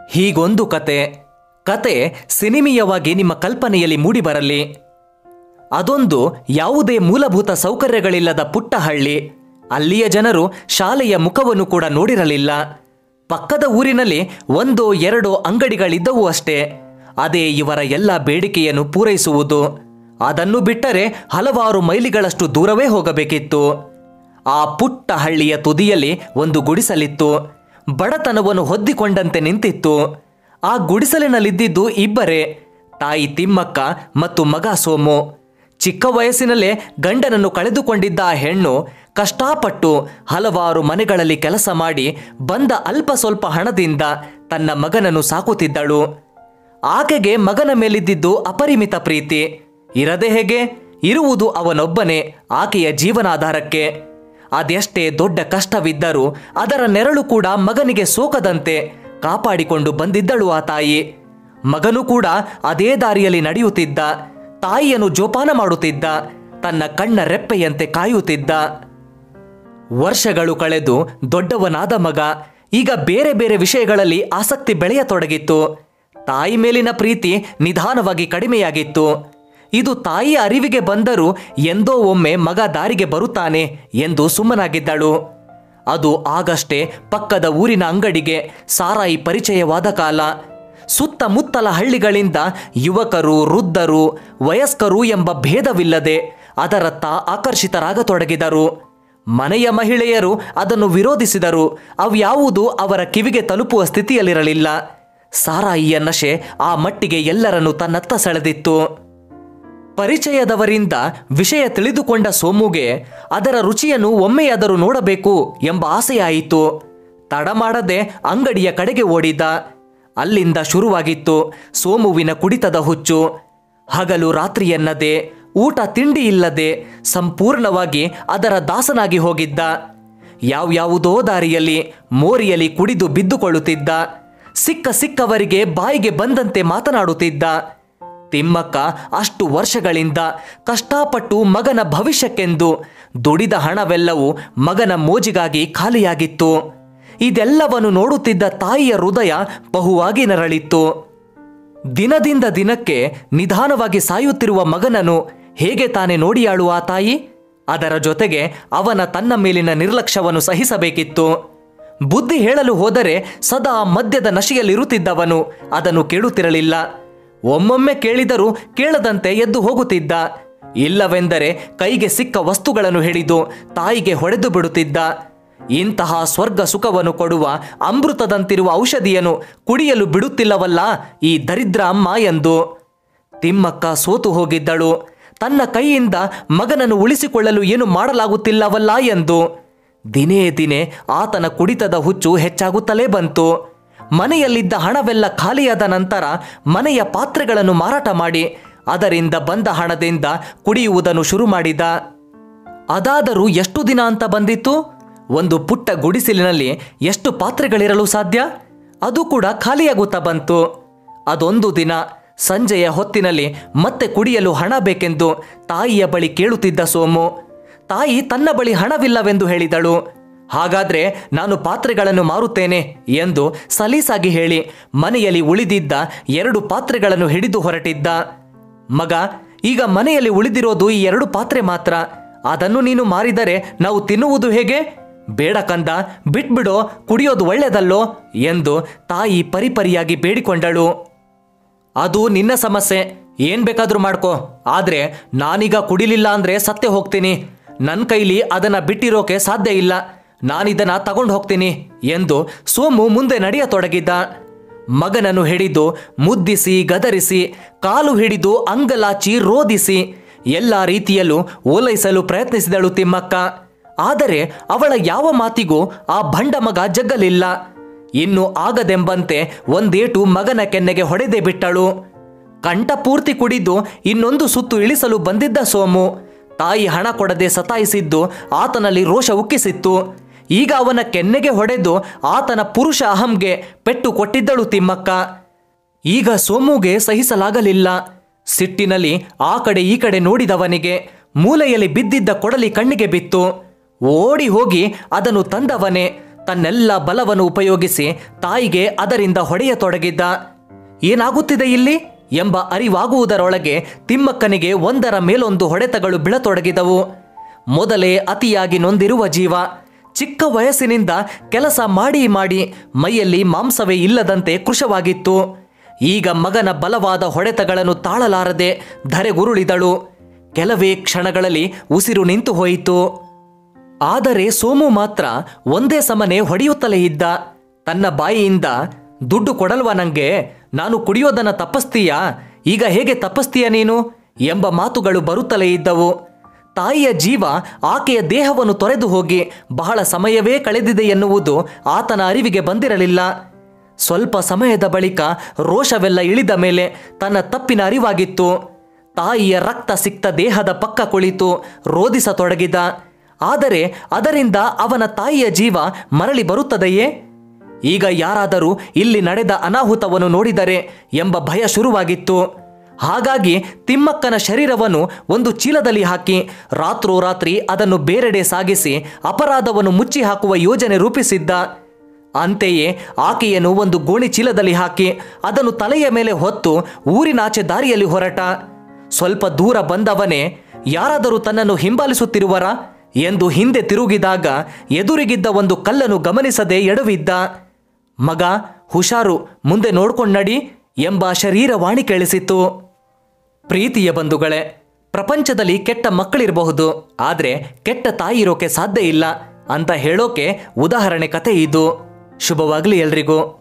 ಹೀಗೊಂದು ಕತೆ ಸಿನಿಮೀಯವಾಗಿ ನಿಮ್ಮ ಕಲ್ಪನೆಯಲ್ಲಿ ಮೂಡಿಬರಲಿ. ಅದೊಂದು ಯಾವುದೇ ಮೂಲಭೂತ ಸೌಕರ್ಯಗಳಿಲ್ಲದ ಪುಟ್ಟ ಹಳ್ಳಿ. ಅಲ್ಲಿಯ ಜನರು ಶಾಲೆಯ ಮುಖವನ್ನು ಕೂಡ ನೋಡಿರಲಿಲ್ಲ. ಪಕ್ಕದ ಊರಿನಲ್ಲಿ 1-2 ಅಂಗಡಿಗಳಿದ್ದವು ಅಷ್ಟೇ. ಅದೇ ಇವರ ಎಲ್ಲ ಬೇಡಿಕೆಯನ್ನು ಪೂರೈಸುವುದು. ಅದನ್ನು ಬಿಟ್ಟರೆ ಹಲವಾರು ಮೈಲಿಗಳಷ್ಟು ದೂರವೇ ಹೋಗಬೇಕಿತ್ತು. ಆ ಪುಟ್ಟ ಹಳ್ಳಿಯ ತುದಿಯಲ್ಲಿ ಒಂದು ಗುಡಿಸಲಿತ್ತು. ಬಡತನವನ್ನು ಹೊದ್ದಿಕೊಂಡಂತೆ ನಿಂತಿತ್ತು. ಆ ಗುಡಿಸಲಿನಲ್ಲಿದ್ದಿದ್ದು ಇಬ್ಬರೇ, ತಾಯಿ ತಿಮ್ಮಕ್ಕ ಮತ್ತು ಮಗ ಸೋಮು. ಚಿಕ್ಕ ವಯಸ್ಸಿನಲ್ಲೇ ಗಂಡನನ್ನು ಕಳೆದುಕೊಂಡಿದ್ದ ಆ ಹೆಣ್ಣು ಕಷ್ಟಪಟ್ಟು ಹಲವಾರು ಮನೆಗಳಲ್ಲಿ ಕೆಲಸ ಮಾಡಿ ಬಂದ ಅಲ್ಪ ಸ್ವಲ್ಪ ಹಣದಿಂದ ತನ್ನ ಮಗನನ್ನು ಸಾಕುತ್ತಿದ್ದಳು. ಆಕೆಗೆ ಮಗನ ಮೇಲಿದ್ದಿದ್ದು ಅಪರಿಮಿತ ಪ್ರೀತಿ. ಇರದೆ ಹೇಗೆ? ಇರುವುದು ಅವನೊಬ್ಬನೇ ಆಕೆಯ ಜೀವನಾಧಾರಕ್ಕೆ. ಅದೆಷ್ಟೇ ದೊಡ್ಡ ಕಷ್ಟವಿದ್ದರೂ ಅದರ ನೆರಳು ಕೂಡ ಮಗನಿಗೆ ಸೋಕದಂತೆ ಕಾಪಾಡಿಕೊಂಡು ಬಂದಿದ್ದಳು ಆ ತಾಯಿ. ಮಗನು ಕೂಡ ಅದೇ ದಾರಿಯಲ್ಲಿ ನಡೆಯುತ್ತಿದ್ದ. ತಾಯಿಯನ್ನು ಜೋಪಾನ ಮಾಡುತ್ತಿದ್ದ. ತನ್ನ ಕಣ್ಣ ರೆಪ್ಪೆಯಂತೆ ಕಾಯುತ್ತಿದ್ದ. ವರ್ಷಗಳು ಕಳೆದು ದೊಡ್ಡವನಾದ ಮಗ ಈಗ ಬೇರೆ ಬೇರೆ ವಿಷಯಗಳಲ್ಲಿ ಆಸಕ್ತಿ ಬೆಳೆಯತೊಡಗಿತ್ತು. ತಾಯಿ ಮೇಲಿನ ಪ್ರೀತಿ ನಿಧಾನವಾಗಿ ಕಡಿಮೆಯಾಗಿತ್ತು. ಇದು ತಾಯಿಯ ಅರಿವಿಗೆ ಬಂದರೂ ಎಂದೋ ಒಮ್ಮೆ ಮಗ ದಾರಿಗೆ ಬರುತ್ತಾನೆ ಎಂದು ಸುಮ್ಮನಾಗಿದ್ದಳು. ಅದು ಆಗಷ್ಟೇ ಪಕ್ಕದ ಊರಿನ ಅಂಗಡಿಗೆ ಸಾರಾಯಿ ಪರಿಚಯವಾದ ಕಾಲ. ಸುತ್ತಮುತ್ತಲ ಹಳ್ಳಿಗಳಿಂದ ಯುವಕರು, ವೃದ್ಧರು, ವಯಸ್ಕರು ಎಂಬ ಭೇದವಿಲ್ಲದೆ ಅದರತ್ತ ಆಕರ್ಷಿತರಾಗತೊಡಗಿದರು. ಮನೆಯ ಮಹಿಳೆಯರು ಅದನ್ನು ವಿರೋಧಿಸಿದರು. ಅವ್ಯಾವುದೂ ಅವರ ಕಿವಿಗೆ ತಲುಪುವ ಸ್ಥಿತಿಯಲ್ಲಿರಲಿಲ್ಲ. ಸಾರಾಯಿಯ ನಶೆ ಆ ಮಟ್ಟಿಗೆ ಎಲ್ಲರನ್ನೂ ತನ್ನತ್ತ ಸೆಳೆದಿತ್ತು. ಪರಿಚಯದವರಿಂದ ವಿಷಯ ತಿಳಿದುಕೊಂಡ ಸೋಮುಗೆ ಅದರ ರುಚಿಯನ್ನು ಒಮ್ಮೆಯಾದರೂ ನೋಡಬೇಕು ಎಂಬ ಆಸೆಯಾಯಿತು. ತಡ ಮಾಡದೆ ಅಂಗಡಿಯ ಕಡೆಗೆ ಓಡಿದ. ಅಲ್ಲಿಂದ ಶುರುವಾಗಿತ್ತು ಸೋಮುವಿನ ಕುಡಿತದ ಹುಚ್ಚು. ಹಗಲು ರಾತ್ರಿ ಎನ್ನದೆ, ಊಟ ತಿಂಡಿ ಇಲ್ಲದೆ ಸಂಪೂರ್ಣವಾಗಿ ಅದರ ದಾಸನಾಗಿ ಹೋಗಿದ್ದ. ಯಾವ್ಯಾವುದೋ ದಾರಿಯಲ್ಲಿ ಮೋರಿಯಲ್ಲಿ ಕುಡಿದು ಬಿದ್ದುಕೊಳ್ಳುತ್ತಿದ್ದ. ಸಿಕ್ಕವರಿಗೆ ಬಾಯಿಗೆ ಬಂದಂತೆ ಮಾತನಾಡುತ್ತಿದ್ದ. ತಿಮ್ಮಕ್ಕ ಅಷ್ಟು ವರ್ಷಗಳಿಂದ ಕಷ್ಟಪಟ್ಟು ಮಗನ ಭವಿಷ್ಯಕ್ಕೆಂದು ದುಡಿದ ಹಣವೆಲ್ಲವೂ ಮಗನ ಮೋಜಿಗಾಗಿ ಖಾಲಿಯಾಗಿತ್ತು. ಇದೆಲ್ಲವನ್ನು ನೋಡುತ್ತಿದ್ದ ತಾಯಿಯ ಹೃದಯ ಬಹುವಾಗಿ ನರಳಿತ್ತು. ದಿನದಿಂದ ದಿನಕ್ಕೆ ನಿಧಾನವಾಗಿ ಸಾಯುತ್ತಿರುವ ಮಗನನ್ನು ಹೇಗೆ ತಾನೇ ನೋಡಿಯಾಳುವ ಆ ತಾಯಿ? ಅದರ ಜೊತೆಗೆ ಅವನ ತನ್ನ ಮೇಲಿನ ನಿರ್ಲಕ್ಷ್ಯವನ್ನು ಸಹಿಸಬೇಕಿತ್ತು. ಬುದ್ಧಿ ಹೇಳಲು ಹೋದರೆ ಸದಾ ಮದ್ಯದ ನಶೆಯಲ್ಲಿರುತ್ತಿದ್ದವನು ಅದನ್ನು ಕೇಳುತ್ತಿರಲಿಲ್ಲ. ಒಮ್ಮೊಮ್ಮೆ ಕೇಳಿದರೂ ಕೇಳದಂತೆ ಎದ್ದು ಹೋಗುತ್ತಿದ್ದ. ಇಲ್ಲವೆಂದರೆ ಕೈಗೆ ಸಿಕ್ಕ ವಸ್ತುಗಳನ್ನು ಹಿಡಿದು ತಾಯಿಗೆ ಹೊಡೆದು ಬಿಡುತ್ತಿದ್ದ. ಇಂತಹ ಸ್ವರ್ಗ ಸುಖವನ್ನು ಕೊಡುವ ಅಮೃತದಂತಿರುವ ಔಷಧಿಯನ್ನು ಕುಡಿಯಲು ಬಿಡುತ್ತಿಲ್ಲವಲ್ಲ ಈ ದರಿದ್ರ ಅಮ್ಮ ಎಂದು ತಿಮ್ಮಕ್ಕ ಸೋತು ಹೋಗಿದ್ದಳು. ತನ್ನ ಕೈಯಿಂದ ಮಗನನ್ನು ಉಳಿಸಿಕೊಳ್ಳಲು ಏನು ಮಾಡಲಾಗುತ್ತಿಲ್ಲವಲ್ಲ ಎಂದು ದಿನೇ ದಿನೇ ಆತನ ಕುಡಿತದ ಹುಚ್ಚು ಹೆಚ್ಚಾಗುತ್ತಲೇ ಬಂತು. ಮನೆಯಲ್ಲಿದ್ದ ಹಣವೆಲ್ಲ ಖಾಲಿಯಾದ ನಂತರ ಮನೆಯ ಪಾತ್ರೆಗಳನ್ನು ಮಾರಾಟ ಮಾಡಿ ಅದರಿಂದ ಬಂದ ಹಣದಿಂದ ಕುಡಿಯುವುದನ್ನು ಶುರು ಮಾಡಿದ. ಅದಾದರೂ ಎಷ್ಟು ದಿನ ಅಂತ ಬಂದಿತ್ತು? ಒಂದು ಪುಟ್ಟ ಗುಡಿಸಿಲಿನಲ್ಲಿ ಎಷ್ಟು ಪಾತ್ರೆಗಳಿರಲು ಸಾಧ್ಯ? ಅದು ಕೂಡ ಖಾಲಿಯಾಗುತ್ತಾ ಬಂತು. ಅದೊಂದು ದಿನ ಸಂಜೆಯ ಹೊತ್ತಿನಲ್ಲಿ ಮತ್ತೆ ಕುಡಿಯಲು ಹಣ ಬೇಕೆಂದು ತಾಯಿಯ ಬಳಿ ಕೇಳುತ್ತಿದ್ದ ಸೋಮು. ತಾಯಿ ತನ್ನ ಬಳಿ ಹಣವಿಲ್ಲವೆಂದು ಹೇಳಿದಳು. ಹಾಗಾದ್ರೆ ನಾನು ಪಾತ್ರೆಗಳನ್ನು ಮಾರುತ್ತೇನೆ ಎಂದು ಸಲೀಸಾಗಿ ಹೇಳಿ ಮನೆಯಲ್ಲಿ ಉಳಿದಿದ್ದ 2 ಪಾತ್ರೆಗಳನ್ನು ಹಿಡಿದು ಹೊರಟಿದ್ದ. ಮಗ, ಈಗ ಮನೆಯಲ್ಲಿ ಉಳಿದಿರೋದು ಈ 2 ಪಾತ್ರೆ ಮಾತ್ರ. ಅದನ್ನು ನೀನು ಮಾರಿದರೆ ನಾವು ತಿನ್ನುವುದು ಹೇಗೆ? ಬೇಡ ಕಂದ, ಬಿಟ್ಬಿಡೋ, ಕುಡಿಯೋದು ಒಳ್ಳೆಯದಲ್ಲೋ ಎಂದು ತಾಯಿ ಪರಿಪರಿಯಾಗಿ ಬೇಡಿಕೊಂಡಳು. ಅದು ನಿನ್ನ ಸಮಸ್ಯೆ, ಏನ್ ಬೇಕಾದ್ರೂ ಮಾಡ್ಕೋ. ಆದ್ರೆ ನಾನೀಗ ಕುಡಿಲಿಲ್ಲ ಅಂದ್ರೆ ಸತ್ತೇ ಹೋಗ್ತೀನಿ. ನನ್ನ ಕೈಲಿ ಅದನ್ನ ಬಿಟ್ಟಿರೋಕೆ ಸಾಧ್ಯ ಇಲ್ಲ. ನಾನಿದನ್ನ ತಗೊಂಡು ಹೋಗ್ತೀನಿ ಎಂದು ಸೋಮು ಮುಂದೆ ನಡೆಯತೊಡಗಿದ್ದ. ಮಗನನ್ನು ಹಿಡಿದು ಮುದ್ದಿಸಿ ಗದರಿಸಿ ಕಾಲು ಹಿಡಿದು ಅಂಗಲಾಚಿ ರೋದಿಸಿ ಎಲ್ಲ ರೀತಿಯಲ್ಲೂ ಓಲೈಸಲು ಪ್ರಯತ್ನಿಸಿದಳು ತಿಮ್ಮಕ್ಕ. ಆದರೆ ಅವಳ ಯಾವ ಮಾತಿಗೂ ಆ ಭಂಡ ಮಗ ಜಗ್ಗಲಿಲ್ಲ. ಇನ್ನು ಆಗದೆಂಬಂತೆ ಒಂದೇಟು ಮಗನ ಕೆನ್ನೆಗೆ ಹೊಡೆದೇ ಬಿಟ್ಟಳು. ಕಂಠಪೂರ್ತಿ ಕುಡಿದು ಇನ್ನೊಂದು ಸುತ್ತು ಇಳಿಸಲು ಬಂದಿದ್ದ ಸೋಮು ತಾಯಿ ಹಣ ಕೊಡದೆ ಸತಾಯಿಸಿದ್ದು ಆತನಲ್ಲಿ ರೋಷ ಉಕ್ಕಿಸಿತ್ತು. ಈಗ ಅವನ ಕೆನ್ನೆಗೆ ಹೊಡೆದು ಆತನ ಪುರುಷ ಅಹಂಗೆ ಪೆಟ್ಟು ಕೊಟ್ಟಿದ್ದಳು ತಿಮ್ಮಕ್ಕ. ಈಗ ಸೋಮುಗೆ ಸಹಿಸಲಾಗಲಿಲ್ಲ. ಸಿಟ್ಟಿನಲ್ಲಿ ಆ ಕಡೆ ಈ ಕಡೆ ನೋಡಿದವನಿಗೆ ಮೂಲೆಯಲ್ಲಿ ಬಿದ್ದಿದ್ದ ಕೊಡಲಿ ಕಣ್ಣಿಗೆ ಬಿತ್ತು. ಓಡಿ ಹೋಗಿ ಅದನ್ನು ತಂದವನೇ ತನ್ನೆಲ್ಲ ಬಲವನ್ನು ಉಪಯೋಗಿಸಿ ತಾಯಿಗೆ ಅದರಿಂದ ಹೊಡೆಯತೊಡಗಿದ್ದ. ಏನಾಗುತ್ತಿದೆ ಇಲ್ಲಿ ಎಂಬ ಅರಿವಾಗುವುದರೊಳಗೆ ತಿಮ್ಮಕ್ಕನಿಗೆ ಒಂದರ ಮೇಲೊಂದು ಹೊಡೆತಗಳು ಬೀಳತೊಡಗಿದವು. ಮೊದಲೇ ಅತಿಯಾಗಿ ನೊಂದಿರುವ ಜೀವ ಚಿಕ್ಕ ವಯಸ್ಸಿನಿಂದ ಕೆಲಸ ಮಾಡಿ ಮಾಡಿ ಮೈಯಲ್ಲಿ ಮಾಂಸವೇ ಇಲ್ಲದಂತೆ ಕೃಶವಾಗಿತ್ತು. ಈಗ ಮಗನ ಬಲವಾದ ಹೊಡೆತಗಳನ್ನು ತಾಳಲಾರದೆ ಧರೆಗುರುಳಿದಳು. ಕೆಲವೇ ಕ್ಷಣಗಳಲ್ಲಿ ಉಸಿರು ನಿಂತು ಹೋಯಿತು. ಆದರೆ ಸೋಮು ಮಾತ್ರ ಒಂದೇ ಸಮನೆ ಹೊಡೆಯುತ್ತಲೇ ಇದ್ದ. ತನ್ನ ಬಾಯಿಯಿಂದ, ದುಡ್ಡು ಕೊಡಲ್ವಾ ನಂಗೆ, ನಾನು ಕುಡಿಯೋದನ್ನ ತಪ್ಪಿಸ್ತೀಯಾ, ಈಗ ಹೇಗೆ ತಪ್ಪಿಸ್ತೀಯ ನೀನು ಎಂಬ ಮಾತುಗಳು ಬರುತ್ತಲೇ ಇದ್ದವು. ತಾಯಿಯ ಜೀವ ಆಕೆಯ ದೇಹವನ್ನು ತೊರೆದು ಹೋಗಿ ಬಹಳ ಸಮಯವೇ ಕಳೆದಿದೆ ಎನ್ನುವುದು ಆತನ ಅರಿವಿಗೆ ಬಂದಿರಲಿಲ್ಲ. ಸ್ವಲ್ಪ ಸಮಯದ ಬಳಿಕ ರೋಷವೆಲ್ಲ ಇಳಿದ ಮೇಲೆ ತನ್ನ ತಪ್ಪಿನ ಅರಿವಾಗಿತ್ತು. ತಾಯಿಯ ರಕ್ತ ಸಿಕ್ತ ದೇಹದ ಪಕ್ಕ ಕುಳಿತು ರೋಧಿಸತೊಡಗಿದ. ಆದರೆ ಅದರಿಂದ ಅವನ ತಾಯಿಯ ಜೀವ ಮರಳಿ ಬರುತ್ತದೆಯೇ? ಈಗ ಯಾರಾದರೂ ಇಲ್ಲಿ ನಡೆದ ಅನಾಹುತವನ್ನು ನೋಡಿದರೆ ಎಂಬ ಭಯ ಶುರುವಾಗಿತ್ತು. ಹಾಗಾಗಿ ತಿಮ್ಮಕ್ಕನ ಶರೀರವನ್ನು ಒಂದು ಚೀಲದಲ್ಲಿ ಹಾಕಿ ರಾತ್ರೋರಾತ್ರಿ ಅದನ್ನು ಬೇರೆಡೆ ಸಾಗಿಸಿ ಅಪರಾಧವನ್ನು ಮುಚ್ಚಿ ಹಾಕುವ ಯೋಜನೆ ರೂಪಿಸಿದ್ದ. ಅಂತೆಯೇ ಆಕೆಯನ್ನು ಒಂದು ಗೋಣಿ ಚೀಲದಲ್ಲಿ ಹಾಕಿ ಅದನ್ನು ತಲೆಯ ಮೇಲೆ ಹೊತ್ತು ಊರಿನಾಚೆ ದಾರಿಯಲ್ಲಿ ಹೊರಟ. ಸ್ವಲ್ಪ ದೂರ ಬಂದವನೇ ಯಾರಾದರೂ ತನ್ನನ್ನು ಹಿಂಬಾಲಿಸುತ್ತಿರುವರ ಎಂದು ಹಿಂದೆ ತಿರುಗಿದಾಗ ಎದುರಿಗಿದ್ದ ಒಂದು ಕಲ್ಲನ್ನು ಗಮನಿಸದೆ ಎಡವಿದ್ದ. ಮಗ, ಹುಷಾರು, ಮುಂದೆ ನೋಡ್ಕೊಂಡ್ನಡಿ ಎಂಬ ಶರೀರವಾಣಿ ಕೇಳಿಸಿತು. ಪ್ರೀತಿಯ ಬಂಧುಗಳೇ, ಪ್ರಪಂಚದಲ್ಲಿ ಕೆಟ್ಟ ಮಕ್ಕಳಿರಬಹುದು, ಆದರೆ ಕೆಟ್ಟ ತಾಯಿ ಇರೋಕೆ ಸಾಧ್ಯ ಇಲ್ಲ ಅಂತ ಹೇಳೋಕೆ ಉದಾಹರಣೆ ಕತೆ ಇದು. ಶುಭವಾಗಲಿ ಎಲ್ರಿಗೂ.